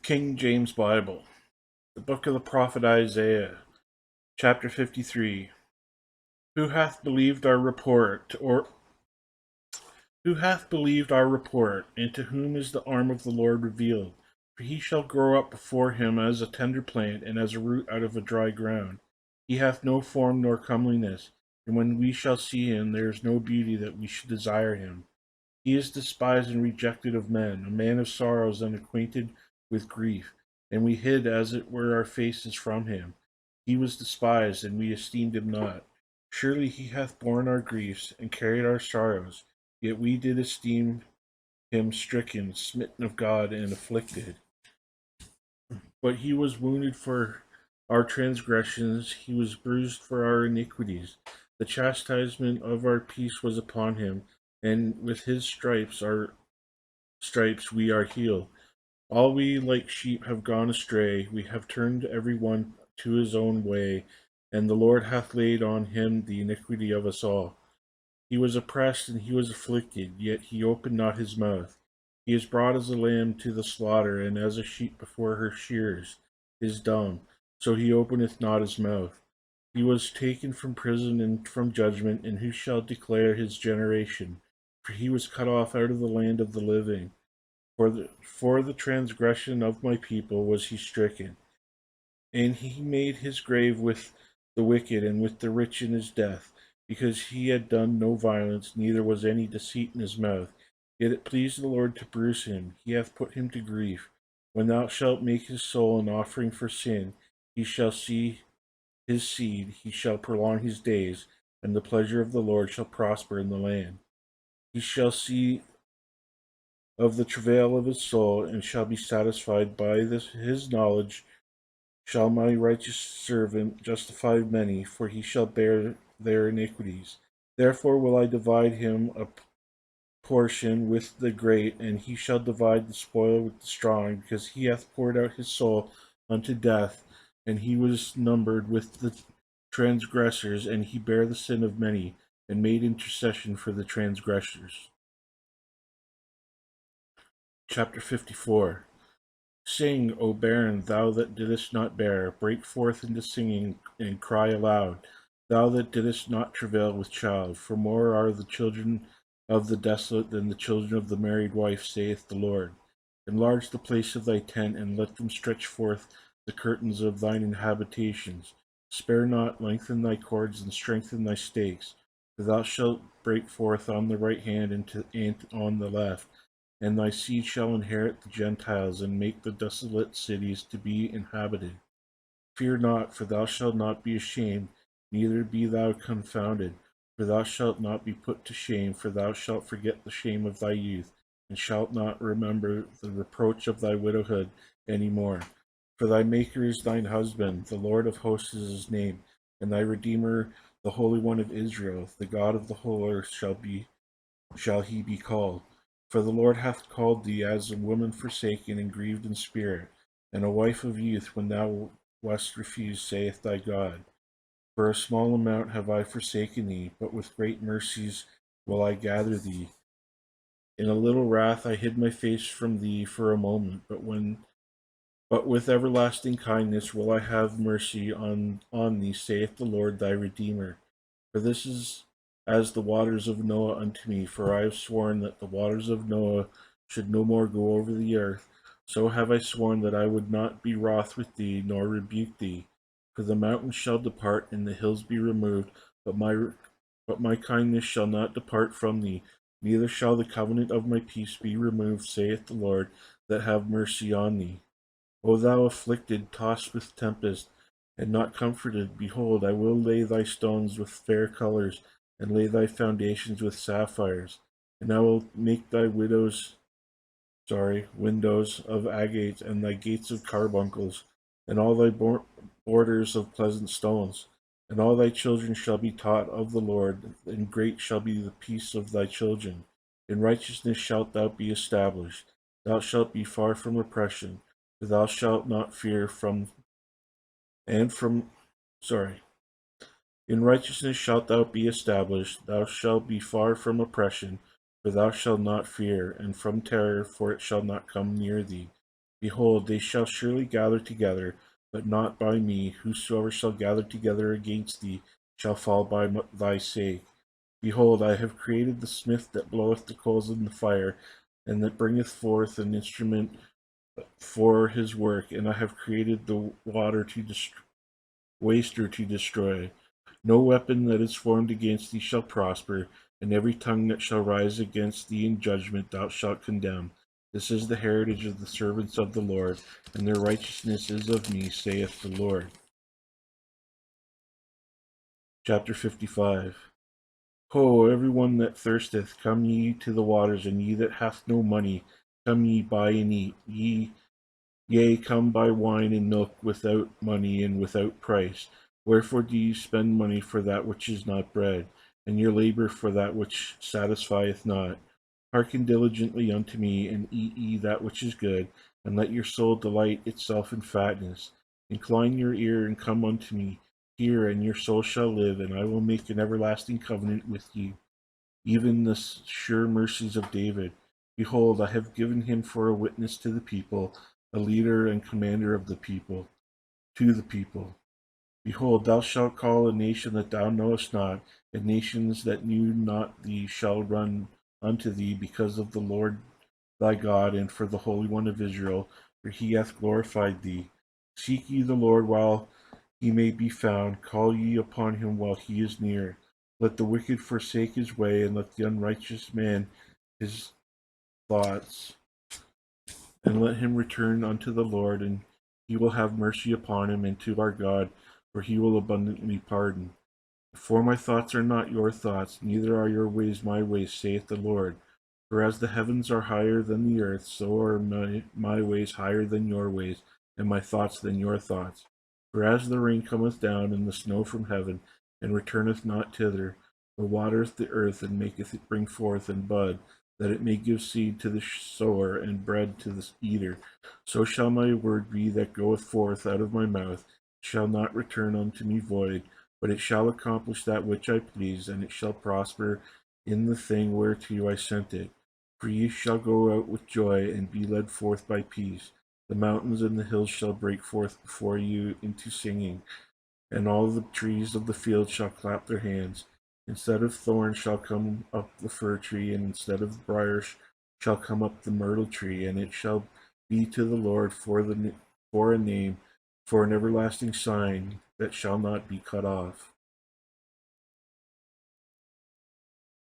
King James Bible, the book of the prophet Isaiah, chapter 53. Who hath believed our report, and to whom is the arm of the Lord revealed? For he shall grow up before him as a tender plant, and as a root out of a dry ground. He hath no form nor comeliness, and when we shall see him, there is no beauty that we should desire him. He is despised and rejected of men, a man of sorrows and acquainted with grief, and we hid as it were our faces from him. He was despised, and we esteemed him not. Surely he hath borne our griefs and carried our sorrows, yet we did esteem him stricken, smitten of God, and afflicted. But he was wounded for our transgressions, he was bruised for our iniquities. The chastisement of our peace was upon him, and with his stripes we are healed. All we like sheep have gone astray, we have turned every one to his own way, and the Lord hath laid on him the iniquity of us all. He was oppressed and he was afflicted, yet he opened not his mouth. He is brought as a lamb to the slaughter, and as a sheep before her shearers is dumb, so he openeth not his mouth. He was taken from prison and from judgment, and who shall declare his generation? For he was cut off out of the land of the living. For the transgression of my people was he stricken. And he made his grave with the wicked and with the rich in his death, because he had done no violence, neither was any deceit in his mouth. Yet it pleased the Lord to bruise him, he hath put him to grief. When thou shalt make his soul an offering for sin, he shall see his seed, he shall prolong his days, and the pleasure of the Lord shall prosper in the land. He shall see of the travail of his soul, and shall be satisfied by his knowledge. Shall my righteous servant justify many, for he shall bear their iniquities. Therefore will I divide him a portion with the great, and he shall divide the spoil with the strong, because he hath poured out his soul unto death, and he was numbered with the transgressors, and he bare the sin of many, and made intercession for the transgressors. Chapter 54. Sing, O barren, thou that didst not bear, break forth into singing, and cry aloud, thou that didst not travail with child. For more are the children of the desolate than the children of the married wife, saith the Lord. Enlarge the place of thy tent, and let them stretch forth the curtains of thine habitations. Spare not, lengthen thy cords, and strengthen thy stakes. For thou shalt break forth on the right hand and on the left, and thy seed shall inherit the Gentiles, and make the desolate cities to be inhabited. Fear not, for thou shalt not be ashamed, neither be thou confounded, for thou shalt not be put to shame, for thou shalt forget the shame of thy youth, and shalt not remember the reproach of thy widowhood any more. For thy Maker is thine husband, the Lord of hosts is his name, and thy Redeemer, the Holy One of Israel, the God of the whole earth shall he be called. For the Lord hath called thee as a woman forsaken and grieved in spirit, and a wife of youth when thou wast refused, saith thy God. For a small amount have I forsaken thee, but with great mercies will I gather thee. In a little wrath I hid my face from thee for a moment, but with everlasting kindness will I have mercy on thee, saith the Lord thy Redeemer. For this is as the waters of Noah unto me, for I have sworn that the waters of Noah should no more go over the earth. So have I sworn that I would not be wroth with thee, nor rebuke thee. For the mountains shall depart, and the hills be removed, but my kindness shall not depart from thee, neither shall the covenant of my peace be removed, saith the Lord, that have mercy on thee. O thou afflicted, tossed with tempest, and not comforted, behold, I will lay thy stones with fair colors, and lay thy foundations with sapphires, and I will make thy windows of agates, and thy gates of carbuncles, and all thy borders of pleasant stones. And all thy children shall be taught of the Lord, and great shall be the peace of thy children. In righteousness shalt thou be established. Thou shalt be far from oppression, for thou shalt not fear in righteousness shalt thou be established, thou shalt be far from oppression, for thou shalt not fear, and from terror, for it shall not come near thee. Behold, they shall surely gather together, but not by me. Whosoever shall gather together against thee shall fall by thy sake. Behold, I have created the smith that bloweth the coals in the fire, and that bringeth forth an instrument for his work, and I have created the waster to destroy. No weapon that is formed against thee shall prosper, and every tongue that shall rise against thee in judgment thou shalt condemn. This is the heritage of the servants of the Lord, and their righteousness is of me, saith the Lord. Chapter 55. Ho, every one that thirsteth, come ye to the waters, and ye that hath no money, come ye buy and eat. Yea, come buy wine and milk without money and without price. Wherefore do you spend money for that which is not bread, and your labor for that which satisfieth not? Hearken diligently unto me, and eat ye that which is good, and let your soul delight itself in fatness. Incline your ear and come unto me. Hear, and your soul shall live, and I will make an everlasting covenant with you, even the sure mercies of David. Behold, I have given him for a witness to the people, a leader and commander of the people, to the people. Behold, thou shalt call a nation that thou knowest not, and nations that knew not thee shall run unto thee because of the Lord thy God, and for the Holy One of Israel, for he hath glorified thee. Seek ye the Lord while he may be found, call ye upon him while he is near. Let the wicked forsake his way, and let the unrighteous man his thoughts, and let him return unto the Lord, and he will have mercy upon him, and to our God, for he will abundantly pardon. For my thoughts are not your thoughts, neither are your ways my ways, saith the Lord. For as the heavens are higher than the earth, so are my ways higher than your ways, and my thoughts than your thoughts. For as the rain cometh down, and the snow from heaven, and returneth not thither, but watereth the earth, and maketh it bring forth and bud, that it may give seed to the sower, and bread to the eater, so shall my word be that goeth forth out of my mouth. It shall not return unto me void, but it shall accomplish that which I please, and it shall prosper in the thing whereto I sent it. For ye shall go out with joy, and be led forth by peace. The mountains and the hills shall break forth before you into singing, and all the trees of the field shall clap their hands. Instead of thorns shall come up the fir tree, and instead of briars shall come up the myrtle tree, and it shall be to the Lord for a name, for an everlasting sign that shall not be cut off.